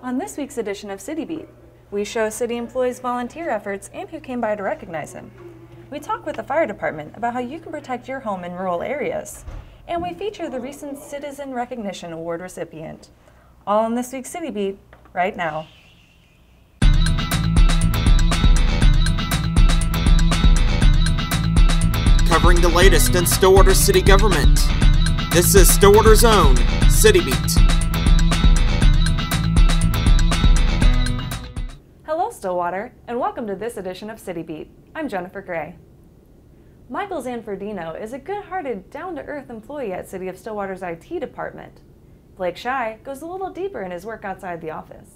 On this week's edition of City Beat, we show city employees' volunteer efforts and who came by to recognize him. We talk with the fire department about how you can protect your home in rural areas. And we feature the recent Citizen Recognition Award recipient. All on this week's City Beat, right now. Covering the latest in Stillwater city government. This is Stillwater's own City Beat. Hello, Stillwater, and welcome to this edition of City Beat. I'm Jennifer Gray. Michael Zanfordino is a good-hearted, down-to-earth employee at City of Stillwater's IT department. Blake Shy goes a little deeper in his work outside the office.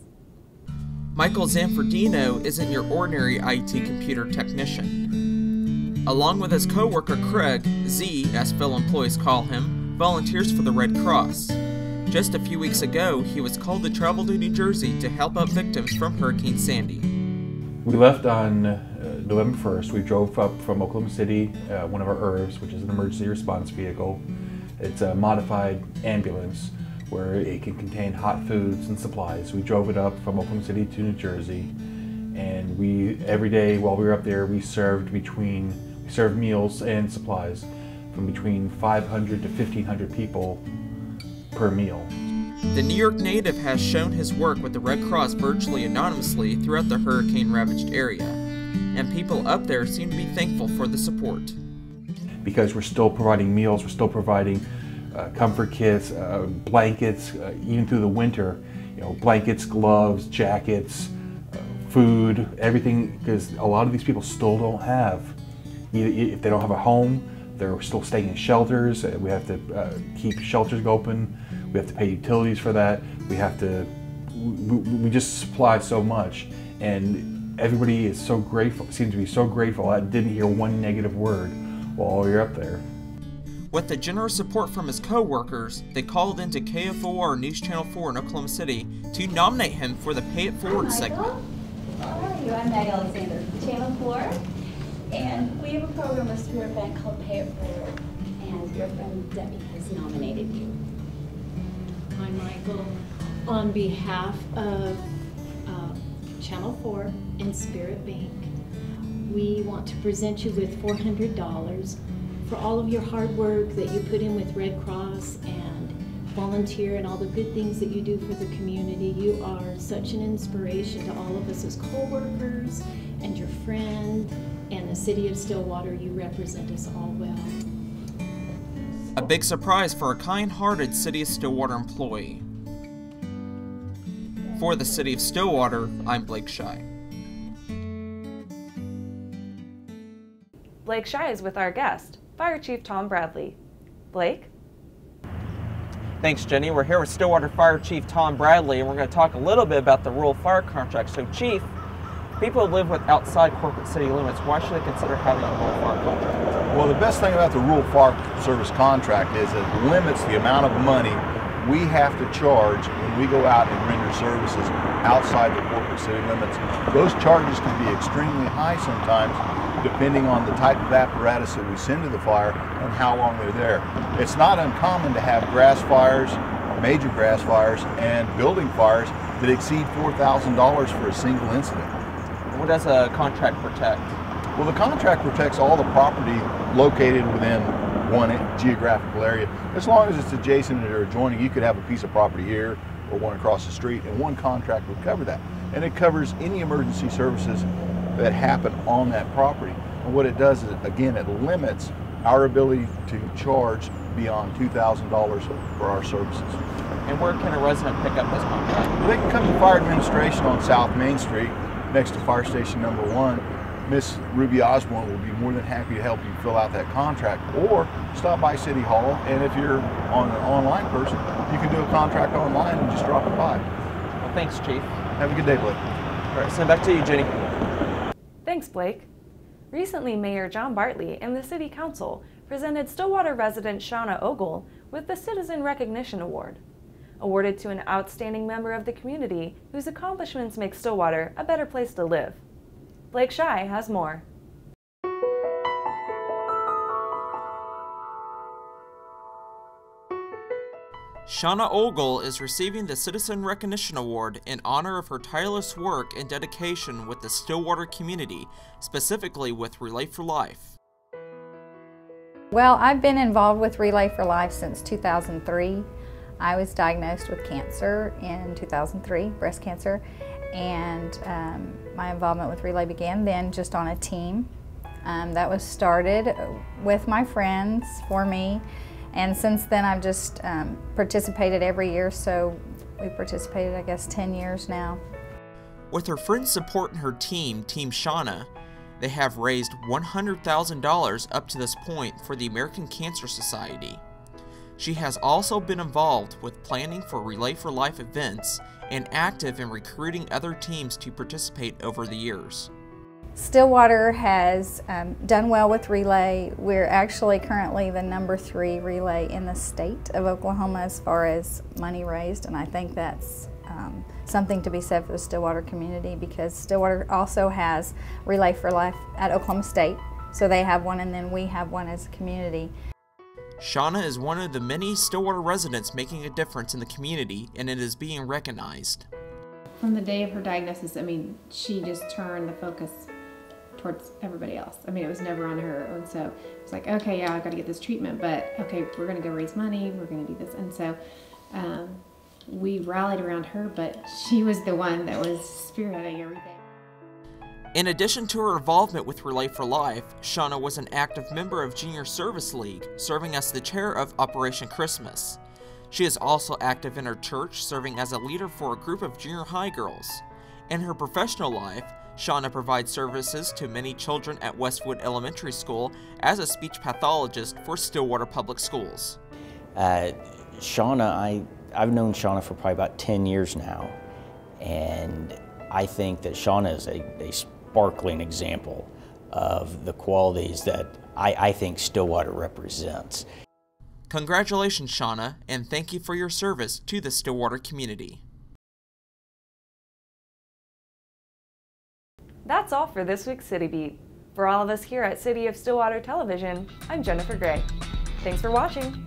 Michael Zanfordino isn't your ordinary IT computer technician. Along with his co-worker Craig, Z, as fellow employees call him, volunteers for the Red Cross. Just a few weeks ago, he was called to travel to New Jersey to help out victims from Hurricane Sandy. We left on November 1st. We drove up from Oklahoma City, one of our ERVs, which is an emergency response vehicle. It's a modified ambulance where it can contain hot foods and supplies. We drove it up from Oklahoma City to New Jersey, and every day while we were up there, we served meals and supplies from between 500 to 1,500 people per meal. The New York native has shown his work with the Red Cross virtually anonymously throughout the hurricane-ravaged area, and people up there seem to be thankful for the support. Because we're still providing meals, we're still providing comfort kits, blankets, even through the winter, blankets, gloves, jackets, food, everything, because a lot of these people still don't have, if they don't have a home, they're still staying in shelters. We have to keep shelters open. We have to pay utilities for that. We just supply so much, and everybody is so grateful, seems to be so grateful. I didn't hear one negative word while you're up there. With the generous support from his co-workers, they called into KFOR News Channel 4 in Oklahoma City to nominate him for the Pay It Forward segment. How are you? I'm Maggie Alexander, Channel 4, and we have a program, a spirit event called Pay It Forward, and your friend Debbie has nominated you. Hi, Michael. On behalf of Channel 4 and Spirit Bank, we want to present you with $400 for all of your hard work that you put in with Red Cross and volunteer and all the good things that you do for the community. You are such an inspiration to all of us as co-workers and your friend and the City of Stillwater. You represent us all well. A big surprise for a kind-hearted City of Stillwater employee. For the City of Stillwater, I'm Blake Shy. Blake Shy is with our guest, Fire Chief Tom Bradley. Blake? Thanks, Jenny. We're here with Stillwater Fire Chief Tom Bradley, and we're going to talk a little bit about the rural fire contract. So, Chief, people who live outside corporate city limits, why should they consider having a rural fire contract? Well, the best thing about the rural fire service contract is it limits the amount of money we have to charge when we go out and render services outside the corporate city limits. Those charges can be extremely high sometimes, depending on the type of apparatus that we send to the fire and how long they're there. It's not uncommon to have grass fires, major grass fires, and building fires that exceed $4,000 for a single incident. What does a contract protect? Well, the contract protects all the property located within one geographical area. As long as it's adjacent or adjoining, you could have a piece of property here or one across the street, and one contract would cover that. And it covers any emergency services that happen on that property. And what it does is, again, it limits our ability to charge beyond $2,000 for our services. And where can a resident pick up this contract? Well, they can come to Fire Administration on South Main Street next to Fire Station number 1. Miss Ruby Osborne will be more than happy to help you fill out that contract, or stop by City Hall, and if you're an online person, you can do a contract online and just drop it by. Well, thanks, Chief. Have a good day, Blake. All right, send it back to you, Jenny. Thanks, Blake. Recently, Mayor John Bartley and the City Council presented Stillwater resident Shauna Ogle with the Citizen Recognition Award, awarded to an outstanding member of the community whose accomplishments make Stillwater a better place to live. Blake Shy has more. Shauna Ogle is receiving the Citizen Recognition Award in honor of her tireless work and dedication with the Stillwater community, specifically with Relay for Life. Well, I've been involved with Relay for Life since 2003. I was diagnosed with cancer in 2003, breast cancer, and my involvement with Relay began then just on a team. That was started with my friends for me, and since then I've just participated every year, so we participated, I guess, 10 years now. With her friends supporting her team, Team Shauna, they have raised $100,000 up to this point for the American Cancer Society. She has also been involved with planning for Relay for Life events and active in recruiting other teams to participate over the years. Stillwater has done well with Relay. We're actually currently the #3 relay in the state of Oklahoma as far as money raised, and I think that's something to be said for the Stillwater community, because Stillwater also has Relay for Life at Oklahoma State, so they have one and then we have one as a community. Shauna is one of the many Stillwater residents making a difference in the community, and it is being recognized. From the day of her diagnosis, I mean, she just turned the focus towards everybody else. I mean, it was never on her. And so it's like, okay, yeah, I've got to get this treatment, but okay, we're going to go raise money, we're going to do this. And so we rallied around her, but she was the one that was spearheading everything. In addition to her involvement with Relay for Life, Shauna was an active member of Junior Service League, serving as the chair of Operation Christmas. She is also active in her church, serving as a leader for a group of junior high girls. In her professional life, Shauna provides services to many children at Westwood Elementary School as a speech pathologist for Stillwater Public Schools. Shauna, I've known Shauna for probably about 10 years now, and I think that Shauna is a sparkling example of the qualities that I think Stillwater represents. Congratulations, Shauna, and thank you for your service to the Stillwater community. That's all for this week's City Beat. For all of us here at City of Stillwater Television, I'm Jennifer Gray. Thanks for watching.